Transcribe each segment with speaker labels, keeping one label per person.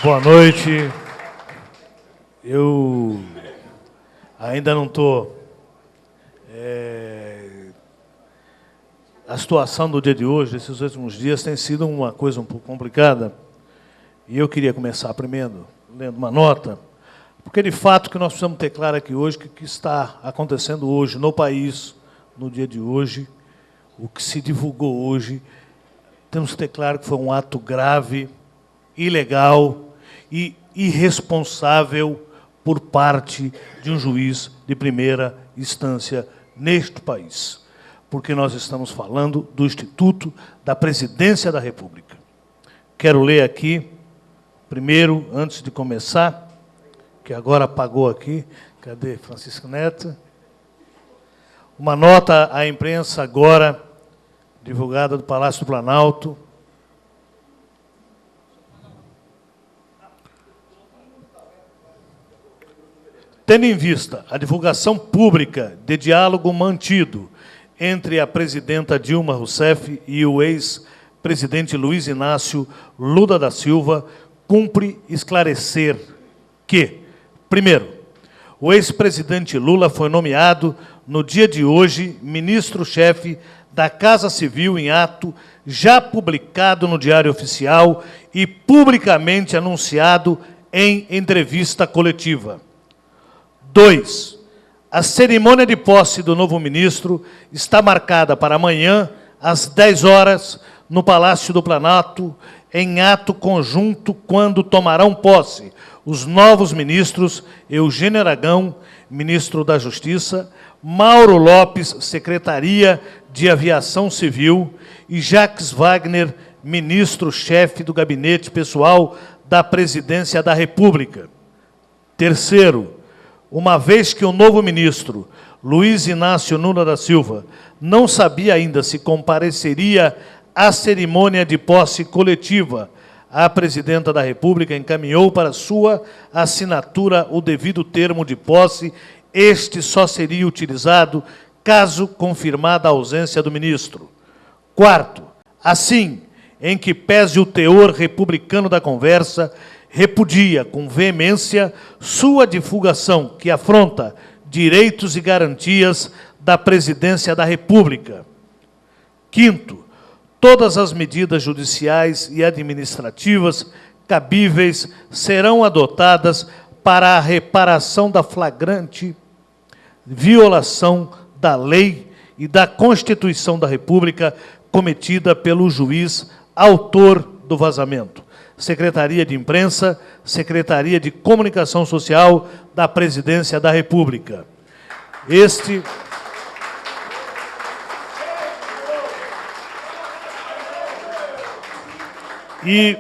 Speaker 1: Boa noite. Eu ainda não estou... A situação do dia de hoje, esses últimos dias, tem sido uma coisa um pouco complicada. E eu queria começar primeiro lendo uma nota, porque, de fato, o que nós precisamos ter claro aqui hoje, que o que está acontecendo hoje no país, no dia de hoje, o que se divulgou hoje, temos que ter claro que foi um ato grave, ilegal e irresponsável por parte de um juiz de primeira instância neste país, porque nós estamos falando do Instituto da Presidência da República. Quero ler aqui, primeiro, antes de começar, que agora apagou aqui, cadê Francisco Neto? Uma nota à imprensa agora, divulgada do Palácio do Planalto. Tendo em vista a divulgação pública de diálogo mantido entre a presidenta Dilma Rousseff e o ex-presidente Luiz Inácio Lula da Silva, cumpre esclarecer que, primeiro, o ex-presidente Lula foi nomeado, no dia de hoje, ministro-chefe da Casa Civil em ato já publicado no Diário Oficial e publicamente anunciado em entrevista coletiva. 2. A cerimônia de posse do novo ministro está marcada para amanhã, às 10 horas, no Palácio do Planalto, em ato conjunto, quando tomarão posse os novos ministros Eugênio Aragão, ministro da Justiça, Mauro Lopes, Secretaria de Aviação Civil, e Jacques Wagner, ministro-chefe do Gabinete Pessoal da Presidência da República. Terceiro, uma vez que o novo ministro, Luiz Inácio Lula da Silva, não sabia ainda se compareceria à cerimônia de posse coletiva, a presidenta da República encaminhou para sua assinatura o devido termo de posse. Este só seria utilizado caso confirmada a ausência do ministro. Quarto, assim, em que pese o teor republicano da conversa, repudia com veemência sua divulgação que afronta direitos e garantias da Presidência da República. Quinto, todas as medidas judiciais e administrativas cabíveis serão adotadas para a reparação da flagrante violação da lei e da Constituição da República cometida pelo juiz autor do vazamento. Secretaria de Imprensa, Secretaria de Comunicação Social da Presidência da República. E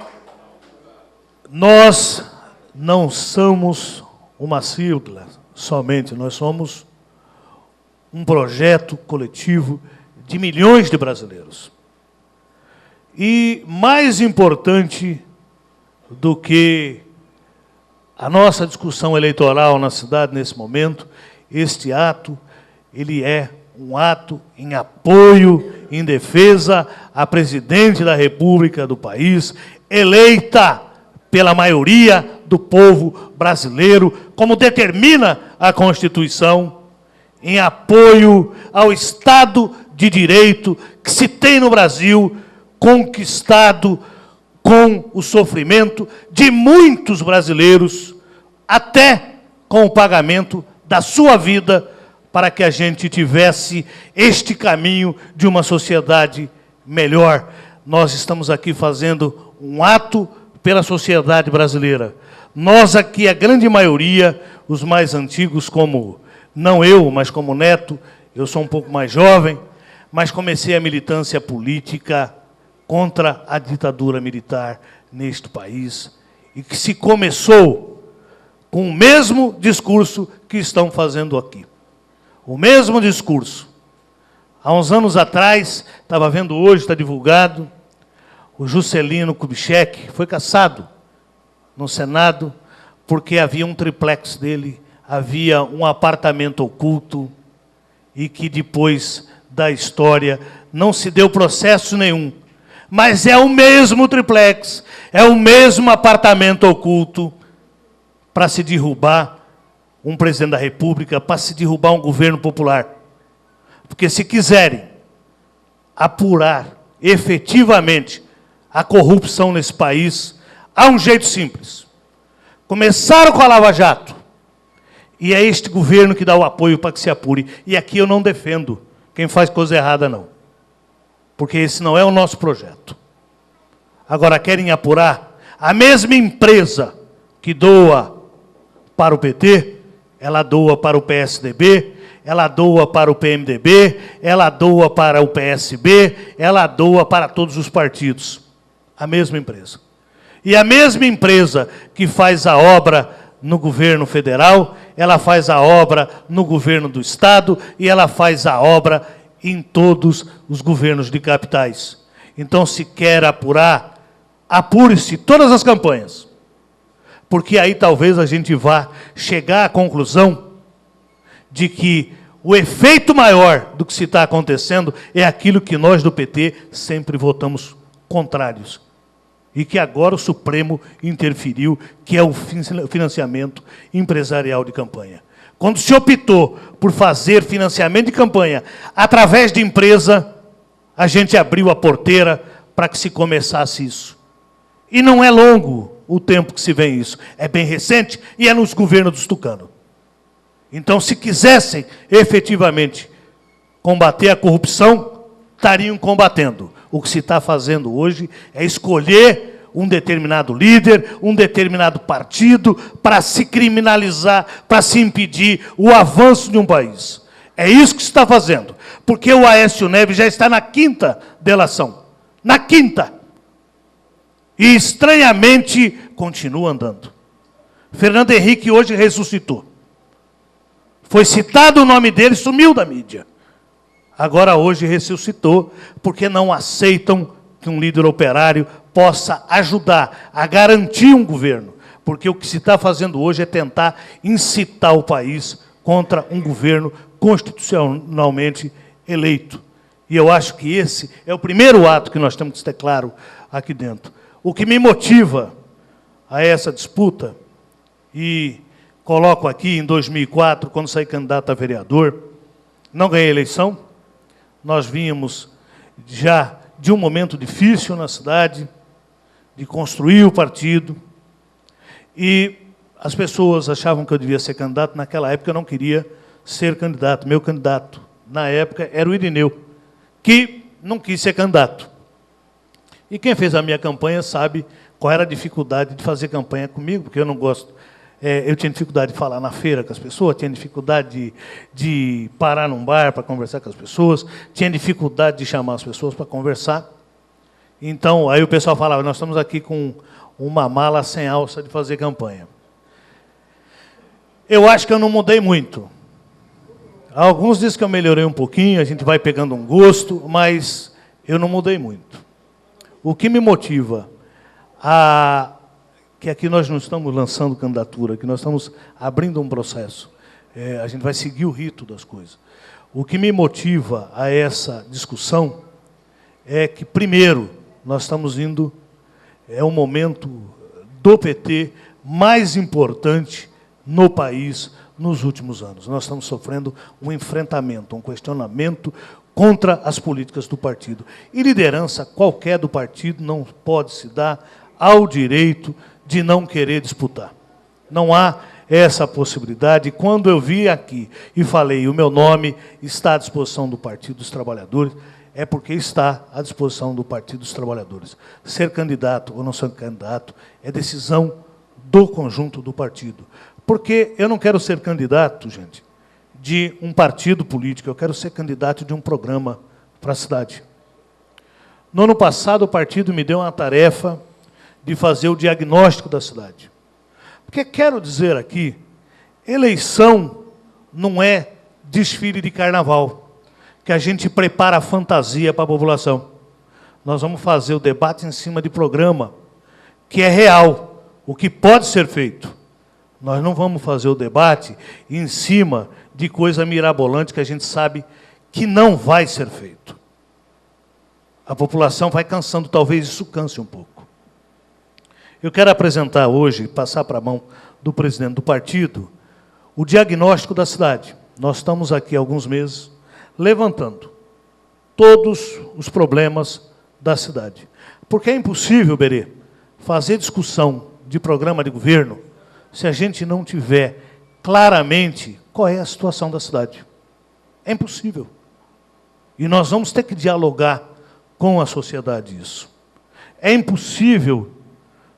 Speaker 1: nós não somos uma sigla somente, nós somos um projeto coletivo de milhões de brasileiros. E mais importante do que a nossa discussão eleitoral na cidade nesse momento, este ato, ele é um ato em apoio, em defesa à presidente da República do país, eleita pela maioria do povo brasileiro, como determina a Constituição, em apoio ao Estado de Direito que se tem no Brasil, conquistado com o sofrimento de muitos brasileiros, até com o pagamento da sua vida, para que a gente tivesse este caminho de uma sociedade melhor. Nós estamos aqui fazendo um ato pela sociedade brasileira. Nós aqui, a grande maioria, os mais antigos, como, não eu, mas como Neto, eu sou um pouco mais jovem, mas comecei a militância política contra a ditadura militar neste país, e que se começou com o mesmo discurso que estão fazendo aqui. O mesmo discurso. Há uns anos atrás, estava vendo hoje, está divulgado, o Juscelino Kubitschek foi cassado no Senado porque havia um triplex dele, havia um apartamento oculto e que depois da história não se deu processo nenhum. mas é o mesmo triplex, é o mesmo apartamento oculto para se derrubar um presidente da República, para se derrubar um governo popular. Porque se quiserem apurar efetivamente a corrupção nesse país, há um jeito simples. Começaram com a Lava Jato, e é este governo que dá o apoio para que se apure. E aqui eu não defendo quem faz coisa errada, não. Porque esse não é o nosso projeto. Agora, querem apurar? A mesma empresa que doa para o PT, ela doa para o PSDB, ela doa para o PMDB, ela doa para o PSB, ela doa para todos os partidos. A mesma empresa. E a mesma empresa que faz a obra no governo federal, ela faz a obra no governo do Estado e ela faz a obra em todos os governos de capitais. Então, se quer apurar, apure-se todas as campanhas. Porque aí talvez a gente vá chegar à conclusão de que o efeito maior do que se está acontecendo é aquilo que nós do PT sempre votamos contrários. E que agora o Supremo interferiu, que é o financiamento empresarial de campanha. Quando se optou por fazer financiamento de campanha através de empresa, a gente abriu a porteira para que se começasse isso. E não é longo o tempo que se vê isso. É bem recente e é nos governos dos tucanos. Então, se quisessem efetivamente combater a corrupção, estariam combatendo. O que se está fazendo hoje é escolher um determinado líder, um determinado partido, para se criminalizar, para se impedir o avanço de um país. É isso que se está fazendo. Porque o Aécio Neves já está na 5ª delação. Na 5ª. E, estranhamente, continua andando. Fernando Henrique hoje ressuscitou. Foi citado o nome dele, sumiu da mídia. Agora, hoje, ressuscitou, porque não aceitam que um líder operário possa ajudar a garantir um governo. Porque o que se está fazendo hoje é tentar incitar o país contra um governo constitucionalmente eleito. E eu acho que esse é o primeiro ato que nós temos que ter claro aqui dentro. O que me motiva a essa disputa, e coloco aqui em 2004, quando saí candidato a vereador, não ganhei a eleição, nós vínhamos já de um momento difícil na cidade, de construir o partido, e as pessoas achavam que eu devia ser candidato. Naquela época eu não queria ser candidato. Meu candidato, na época, era o Irineu, que não quis ser candidato. E quem fez a minha campanha sabe qual era a dificuldade de fazer campanha comigo, porque eu não gosto. Eu tinha dificuldade de falar na feira com as pessoas, tinha dificuldade de parar num bar para conversar com as pessoas, tinha dificuldade de chamar as pessoas para conversar. Então, aí o pessoal falava, nós estamos aqui com uma mala sem alça de fazer campanha. Eu acho que eu não mudei muito. Alguns dizem que eu melhorei um pouquinho, a gente vai pegando um gosto, mas eu não mudei muito. O que me motiva que aqui nós não estamos lançando candidatura, que nós estamos abrindo um processo. A gente vai seguir o rito das coisas. O que me motiva a essa discussão é que, primeiro, nós estamos indo, é o momento do PT mais importante no país nos últimos anos. Nós estamos sofrendo um enfrentamento, um questionamento contra as políticas do partido. E liderança qualquer do partido não pode se dar ao direito de não querer disputar. Não há essa possibilidade. Quando eu vi aqui e falei, o meu nome está à disposição do Partido dos Trabalhadores, é porque está à disposição do Partido dos Trabalhadores. Ser candidato ou não ser candidato é decisão do conjunto do partido. Porque eu não quero ser candidato, gente, de um partido político, eu quero ser candidato de um programa para a cidade. No ano passado, o partido me deu uma tarefa de fazer o diagnóstico da cidade. Porque quero dizer aqui, eleição não é desfile de carnaval, que a gente prepara a fantasia para a população. Nós vamos fazer o debate em cima de programa, que é real, o que pode ser feito. Nós não vamos fazer o debate em cima de coisa mirabolante que a gente sabe que não vai ser feito. a população vai cansando, talvez isso canse um pouco. Eu quero apresentar hoje, passar para a mão do presidente do partido, o diagnóstico da cidade. Nós estamos aqui há alguns meses levantando todos os problemas da cidade. Porque é impossível, Berê, fazer discussão de programa de governo se a gente não tiver claramente qual é a situação da cidade. É impossível. E nós vamos ter que dialogar com a sociedade isso. É impossível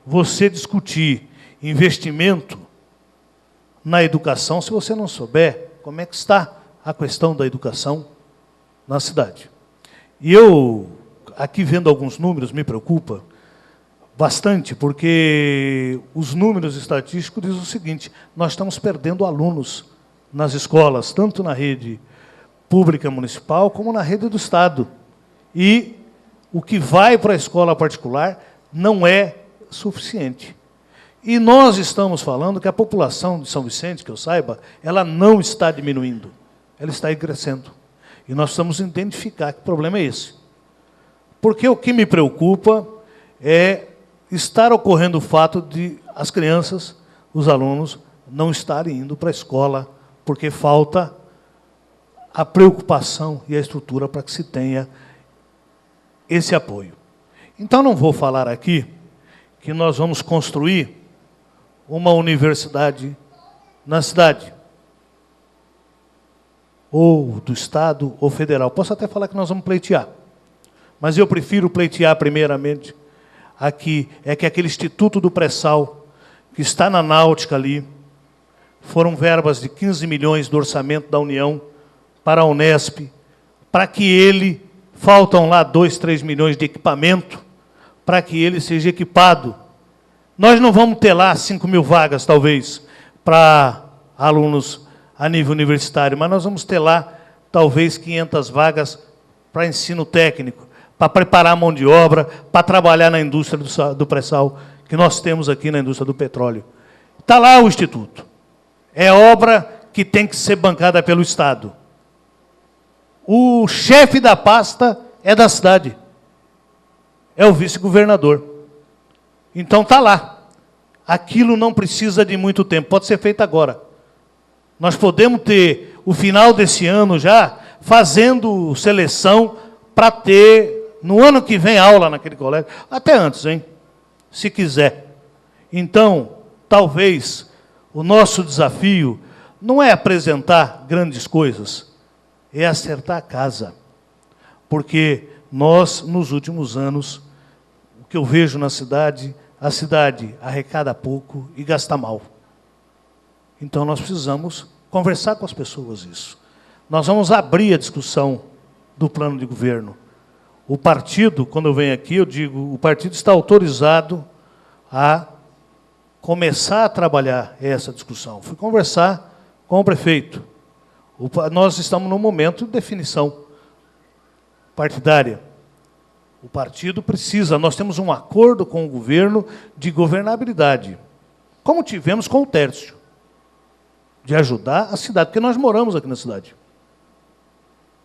Speaker 1: você discutir investimento na educação se você não souber como é que está a questão da educação na cidade. E eu, aqui vendo alguns números, me preocupa bastante, porque os números estatísticos dizem o seguinte: nós estamos perdendo alunos nas escolas, tanto na rede pública municipal como na rede do Estado. E o que vai para a escola particular não é suficiente. E nós estamos falando que a população de São Vicente, que eu saiba, ela não está diminuindo, ela está crescendo. E nós precisamos identificar que problema é esse. Porque o que me preocupa é estar ocorrendo o fato de as crianças, os alunos, não estarem indo para a escola, porque falta a preocupação e a estrutura para que se tenha esse apoio. Então, não vou falar aqui que nós vamos construir uma universidade na cidade, ou do Estado, ou federal. Posso até falar que nós vamos pleitear, mas eu prefiro pleitear primeiramente aqui, é que aquele Instituto do Pré-Sal, que está na Náutica ali, foram verbas de 15 milhões do orçamento da União para a Unesp, para que ele, faltam lá 2, 3 milhões de equipamento, para que ele seja equipado. Nós não vamos ter lá 5 mil vagas, talvez, para alunos a nível universitário, mas nós vamos ter lá, talvez, 500 vagas para ensino técnico, para preparar a mão de obra, para trabalhar na indústria do pré-sal, que nós temos aqui na indústria do petróleo. Está lá o Instituto. É obra que tem que ser bancada pelo Estado. O chefe da pasta é da cidade. É o vice-governador. Então está lá. Aquilo não precisa de muito tempo, pode ser feito agora. Nós podemos ter o final desse ano já fazendo seleção para ter, no ano que vem, aula naquele colégio. Até antes, hein? Se quiser. Então, talvez o nosso desafio não é apresentar grandes coisas, é acertar a casa. Porque nós, nos últimos anos, o que eu vejo na cidade, a cidade arrecada pouco e gasta mal. Então, nós precisamos conversar com as pessoas isso. Nós vamos abrir a discussão do plano de governo. O partido, quando eu venho aqui, eu digo, o partido está autorizado a começar a trabalhar essa discussão. Fui conversar com o prefeito. Nós estamos num momento de definição partidária. O partido precisa, nós temos um acordo com o governo de governabilidade, como tivemos com o Tércio, de ajudar a cidade, porque nós moramos aqui na cidade.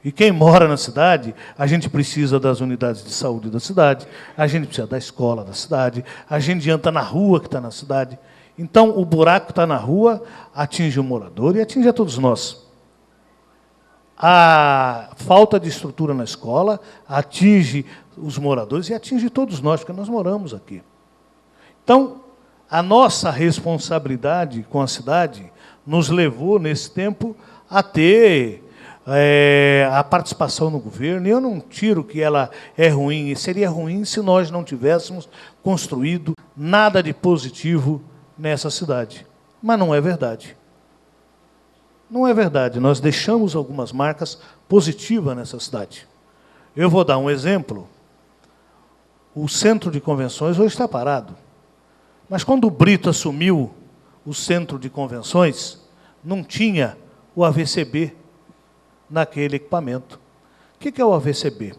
Speaker 1: E quem mora na cidade, a gente precisa das unidades de saúde da cidade, a gente precisa da escola da cidade, a gente anda na rua que está na cidade. Então, o buraco está na rua, atinge o morador e atinge a todos nós. A falta de estrutura na escola atinge os moradores e atinge todos nós, porque nós moramos aqui. Então, a nossa responsabilidade com a cidade nos levou, nesse tempo, a ter a participação no governo. E eu não tiro que ela é ruim, e seria ruim se nós não tivéssemos construído nada de positivo nessa cidade. Mas não é verdade. Não é verdade. Nós deixamos algumas marcas positivas nessa cidade. Eu vou dar um exemplo. O centro de convenções hoje está parado. Mas quando o Brito assumiu o centro de convenções, não tinha o AVCB naquele equipamento. O que é o AVCB?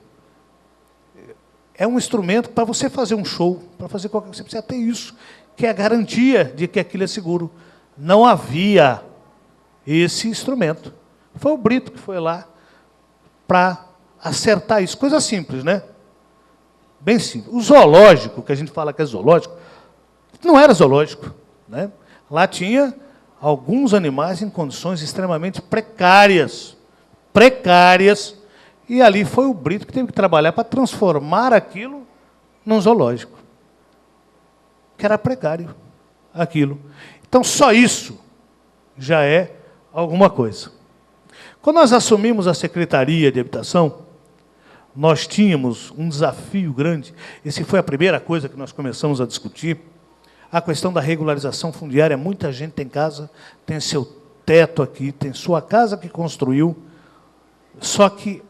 Speaker 1: É um instrumento para você fazer um show, para fazer qualquer coisa. Você precisa ter isso, que é a garantia de que aquilo é seguro. Não havia esse instrumento. Foi o Brito que foi lá para acertar isso. Coisa simples, né? bem simples. O zoológico, que a gente fala que é zoológico, não era zoológico, né? Lá tinha alguns animais em condições extremamente precárias, e ali foi o Brito que teve que trabalhar para transformar aquilo num zoológico, que era precário, aquilo. Então, só isso já é alguma coisa. Quando nós assumimos a Secretaria de Habitação, nós tínhamos um desafio grande, essa foi a primeira coisa que nós começamos a discutir, a questão da regularização fundiária. Muita gente tem casa, tem seu teto aqui, tem sua casa que construiu, só que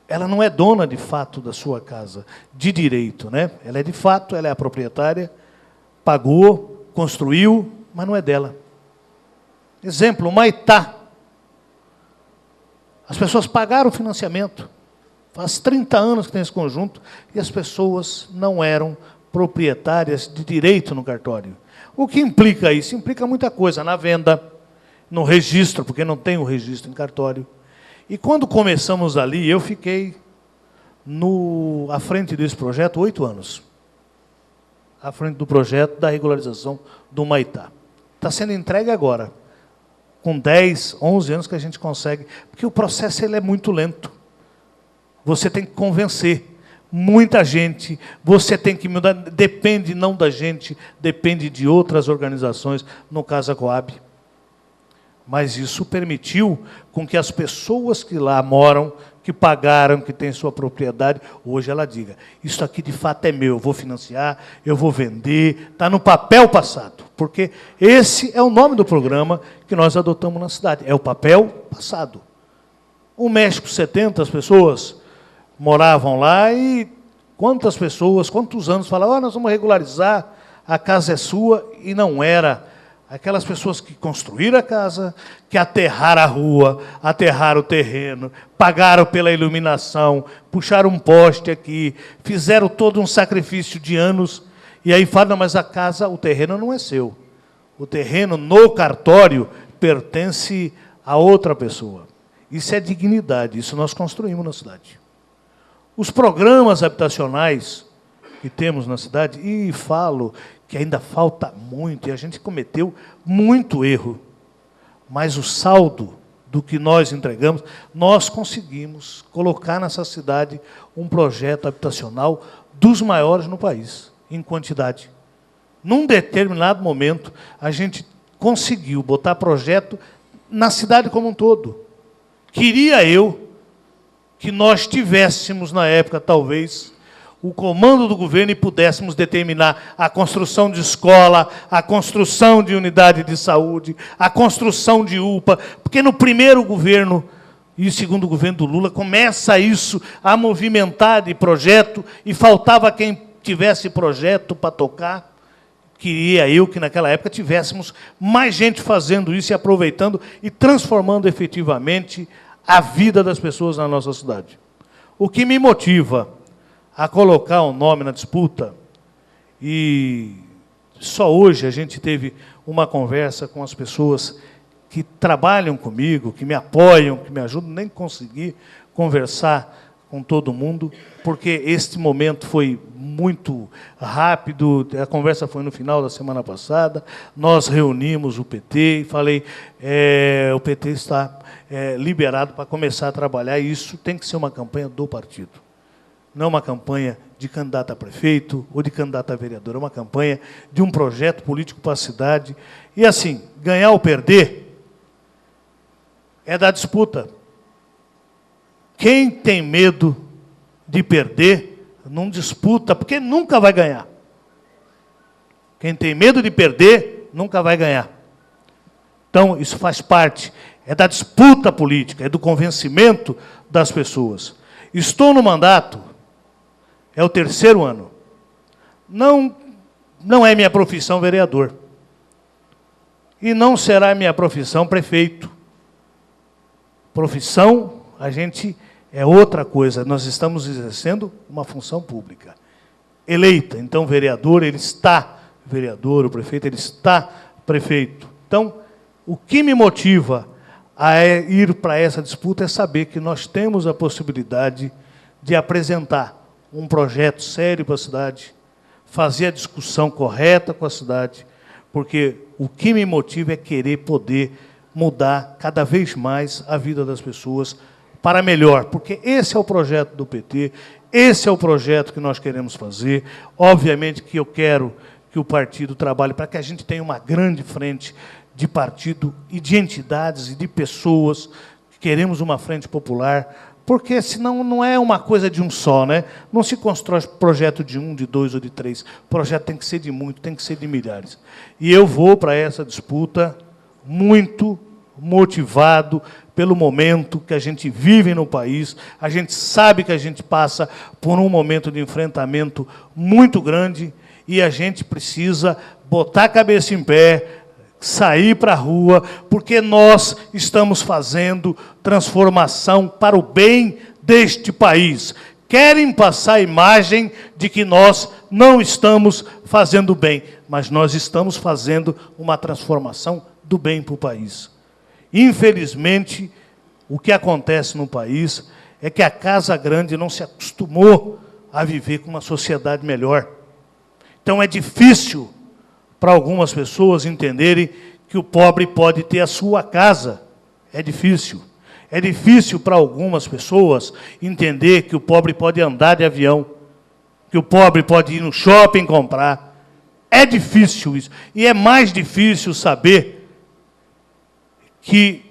Speaker 1: ela não é dona, de fato, da sua casa, de direito, né? Ela é, de fato, ela é a proprietária, pagou, construiu, mas não é dela. Exemplo, Humaitá. As pessoas pagaram o financiamento. Faz 30 anos que tem esse conjunto e as pessoas não eram proprietárias de direito no cartório. O que implica isso? Implica muita coisa na venda, no registro, porque não tem o registro em cartório. E quando começamos ali, eu fiquei à frente desse projeto 8 anos. À frente do projeto da regularização do Humaitá. Está sendo entregue agora. Com 10, 11 anos que a gente consegue, porque o processo ele é muito lento. Você tem que convencer muita gente, você tem que mudar, depende não da gente, depende de outras organizações, no caso a Coab. Mas isso permitiu com que as pessoas que lá moram, que pagaram, que têm sua propriedade, hoje ela diga, isso aqui de fato é meu, eu vou financiar, eu vou vender, está no papel passado. Porque esse é o nome do programa que nós adotamos na cidade, é o papel passado. O México, 70 pessoas moravam lá e quantas pessoas, quantos anos falavam, nós vamos regularizar, a casa é sua, e não era. Aquelas pessoas que construíram a casa, que aterraram a rua, aterraram o terreno, pagaram pela iluminação, puxaram um poste aqui, fizeram todo um sacrifício de anos, e aí falam, não, mas a casa, o terreno não é seu. O terreno no cartório pertence a outra pessoa. Isso é dignidade, isso nós construímos na cidade. Os programas habitacionais que temos na cidade, e falo que ainda falta muito, e a gente cometeu muito erro, mas o saldo do que nós entregamos, nós conseguimos colocar nessa cidade um projeto habitacional dos maiores no país, em quantidade. Num determinado momento, a gente conseguiu botar projeto na cidade como um todo. Queria eu que nós tivéssemos, na época, talvez, o comando do governo e pudéssemos determinar a construção de escola, a construção de unidade de saúde, a construção de UPA, porque no primeiro governo e segundo governo do Lula começa isso a movimentar de projeto e faltava quem tivesse projeto para tocar. Queria eu que naquela época tivéssemos mais gente fazendo isso e aproveitando e transformando efetivamente a vida das pessoas na nossa cidade. O que me motiva a colocar um nome na disputa, e só hoje a gente teve uma conversa com as pessoas que trabalham comigo, que me apoiam, que me ajudam, nem consegui conversar com todo mundo, porque este momento foi muito rápido, a conversa foi no final da semana passada, nós reunimos o PT e falei, o PT está liberado para começar a trabalhar, e isso tem que ser uma campanha do partido. Não uma campanha de candidato a prefeito ou de candidato a vereador, é uma campanha de um projeto político para a cidade. E assim, ganhar ou perder é da disputa. Quem tem medo de perder, não disputa, porque nunca vai ganhar. Quem tem medo de perder, nunca vai ganhar. Então, isso faz parte, é da disputa política, é do convencimento das pessoas. Estou no mandato, é o 3º ano. Não é minha profissão vereador. E não será minha profissão prefeito. Profissão, a gente é outra coisa. Nós estamos exercendo uma função pública. Eleita. Então, vereador, ele está vereador, o prefeito, ele está prefeito. Então, o que me motiva a ir para essa disputa é saber que nós temos a possibilidade de apresentar um projeto sério para a cidade, fazer a discussão correta com a cidade, porque o que me motiva é querer poder mudar cada vez mais a vida das pessoas para melhor, porque esse é o projeto do PT, esse é o projeto que nós queremos fazer. Obviamente que eu quero que o partido trabalhe para que a gente tenha uma grande frente de partido e de entidades e de pessoas. Queremos uma frente popular, porque senão não é uma coisa de um só, né? Não se constrói projeto de um, de dois ou de três. O projeto tem que ser de muito, tem que ser de milhares. E eu vou para essa disputa muito motivado pelo momento que a gente vive no país. A gente sabe que a gente passa por um momento de enfrentamento muito grande e a gente precisa botar a cabeça em pé, sair para a rua, porque nós estamos fazendo transformação para o bem deste país. Querem passar a imagem de que nós não estamos fazendo bem, mas nós estamos fazendo uma transformação do bem para o país. Infelizmente, o que acontece no país é que a Casa Grande não se acostumou a viver com uma sociedade melhor. Então é difícil para algumas pessoas entenderem que o pobre pode ter a sua casa. É difícil. É difícil para algumas pessoas entender que o pobre pode andar de avião, que o pobre pode ir no shopping comprar. É difícil isso. E é mais difícil saber que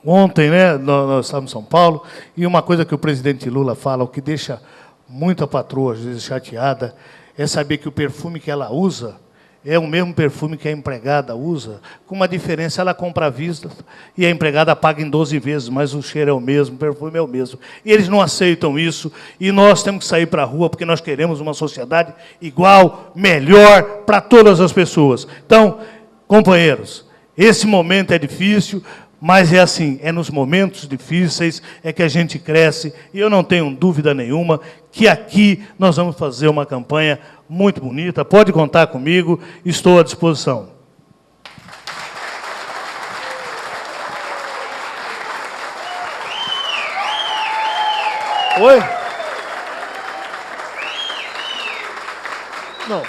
Speaker 1: ontem, né, nós estávamos em São Paulo, e uma coisa que o presidente Lula fala, o que deixa muita patroa, às vezes, chateada, é saber que o perfume que ela usa é o mesmo perfume que a empregada usa, com uma diferença, ela compra à vista e a empregada paga em 12 vezes, mas o cheiro é o mesmo, o perfume é o mesmo. E eles não aceitam isso, e nós temos que sair para a rua, porque nós queremos uma sociedade igual, melhor, para todas as pessoas. Então, companheiros, esse momento é difícil, mas é assim, é nos momentos difíceis é que a gente cresce, e eu não tenho dúvida nenhuma que aqui nós vamos fazer uma campanha muito bonita. Pode contar comigo, estou à disposição. Oi? Não.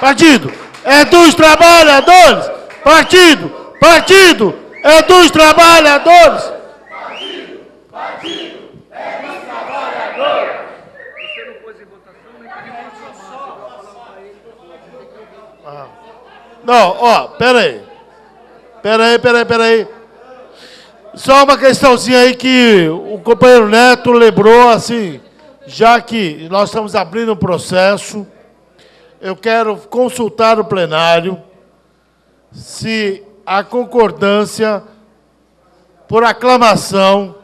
Speaker 1: Partido é dos trabalhadores! Partido! Partido é dos trabalhadores! Partido é dos trabalhadores! Você não pôs em votação, nem pediu. Não, ó, peraí. Peraí. Só uma questãozinha aí que o companheiro Neto lembrou, assim, já que nós estamos abrindo um processo, eu quero consultar o plenário se a concordância por aclamação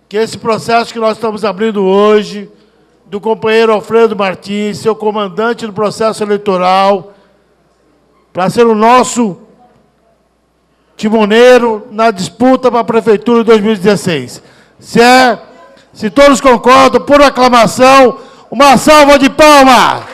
Speaker 1: que esse processo que nós estamos abrindo hoje, do companheiro Alfredo Martins, seu comandante do processo eleitoral, para ser o nosso timoneiro na disputa para a Prefeitura de 2016. Se todos concordam, por aclamação, uma salva de palmas!